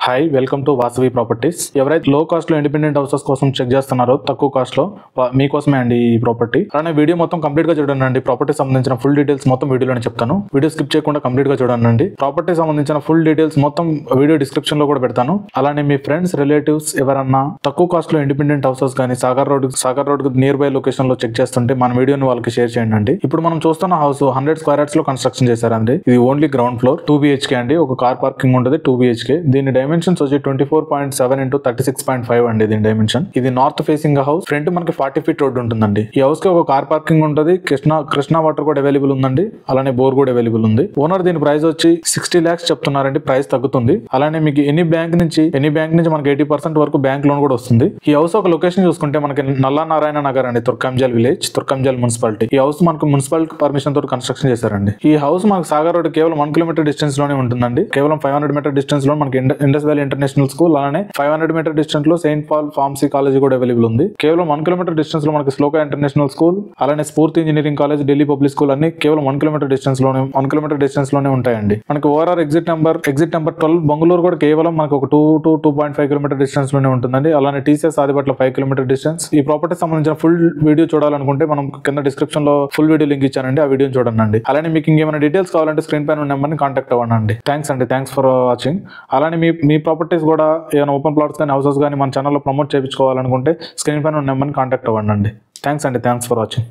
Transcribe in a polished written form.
Hi welcome to Vasavi properties. ఎవరైతే లో cost లో ఇండిపెండెంట్ హౌసెస్ కోసం చెక్ చేస్తున్నారో తక్కువ కాస్ట్ లో మీకోసమే అండి ఈ ప్రాపర్టీ. అలానే వీడియో మొత్తం కంప్లీట్ గా చూడండి. ప్రాపర్టీ సంబంధించిన ఫుల్ డీటెయిల్స్ మొత్తం వీడియోలోనే చెప్తాను. వీడియో స్కిప్ చేయకుండా కంప్లీట్ గా చూడండి. ప్రాపర్టీ సంబంధించిన ఫుల్ డీటెయిల్స్ మొత్తం వీడియో డిస్క్రిప్షన్ లో కూడా పెడతాను. అలానే మీ ఫ్రెండ్స్ రిలేటివ్స్ ఎవరన్నా తక్కువ కాస్ట్ లో ఇండిపెండెంట్ హౌసెస్ కానీ Sagar road near by location లో చెక్ చేస్తుంటే మన వీడియోని వాళ్ళకి షేర్ చేయండి. ఇప్పుడు మనం చూస్తున్న హౌస్ 100 స్క్వేర్ యార్డ్స్ లో కన్స్ట్రక్షన్ చేశారండి. ఇది ఓన్లీ గ్రౌండ్ ఫ్లోర్ 2 BHK అండి. ఒక కార్ పార్కింగ్ ఉంటుంది 2 BHK. దీని డైమెన్షన్స్ వచ్చి 24.7 into 36.5 అండి. దీని డైమెన్షన్. ఇది నార్త్ ఫేసింగ్ హౌస్. ఫ్రంట్ మనకి 40 feet రోడ్ ఉంటుందండి. ఈ హౌస్ కి ఒక కార్ పార్కింగ్ ఉంటుంది. కృష్ణా వాటర్ కూడా అవైలబుల్ ఉందండి. అలానే బోర్ కూడా అవైలబుల్ ఉంది. ఓనర్ దీని ప్రైస్ వచ్చి 60 lakhs చెప్తున్నారండి. ప్రైస్ తగ్గుతుంది. అలానే మీకు ఎనీ బ్యాంక్ నుంచి మనకి 80% వరకు బ్యాంక్ లోన్ కూడా వస్తుంది. ఈ హౌస్ ఒక లొకేషన్ చూసుకుంటే మనకి నల్లా నారాయణ నగర్ అండి, తుర్కంజల్ విలేజ్, తుర్కంజల్ మున్సిపాలిటీ. ఈ హౌస్ మనకు మున్సిపాలిటీ పర్మిషన్ తోటి కన్స్ట్రక్షన్ చేశారండి. ఈ హౌస్ మనకు సాగర్ రోడ్ కేవలం 1 kilometer డిస్టెన్స్ లోనే ఉంటుందండి. కేవలం 500 meter డిస్టెన్స్ లో మనకి ఇండస్ వ్యాలీ ఇంటర్నేషనల్ స్కూల్, అలానే 500 meter డిస్టెన్స్ లో సెయింట్ పాల్ ఫార్మసీ కాలేజ్ కూడా అవైలబుల్ ఉంది. కేవలం 1 kilometer డిస్టెన్స్ లో మనకి శ్లోక ఇంటర్నేషనల్ స్కూల్, అలానే స్ఫూర్తి engineering college, Delhi public school అన్ని కేవలం 1 kilometer డిస్టెన్స్ లోనే ఉంటాయండి. మనకి ఓఆర్ఆర్ ఎగ్జిట్ నెంబర్ 12 బెంగళూరు కూడా కేవలం మనకు ఒక 2 to 2.5 kilometer డిస్టెన్స్ లోనే ఉంటుందండి. అలానే టీసీఎస్ ఆదిపట్ల 5 kilometer డిస్టెన్స్. ఈ ప్రాపర్టీ సంబంధించిన ఫుల్ వీడియో చూడాలనుకుంటే మనం కింద డిస్క్రిప్షన్ లో ఫుల్ వీడియో లింక్ ఇచ్చానండి. ఆ వీడియోని చూడండి. అలానే మీకు ఇంకేమైనా డీటెయిల్స్ కావాలంటే స్క్రీన్ పైన నెంబర్ని కాంటాక్ట్ అవ్వండి. Thanks for watching. అలానే మీ ప్రాపర్టీస్ కూడా ఏమైనా ఓపెన్ ప్లాట్స్ కానీ హౌసెస్ కానీ మన ఛానల్లో ప్రమోట్ చేయించుకోవాలనుకుంటే స్క్రీన్ పైన నెంబర్ని కాంటాక్ట్ అవ్వండి. Thanks for watching.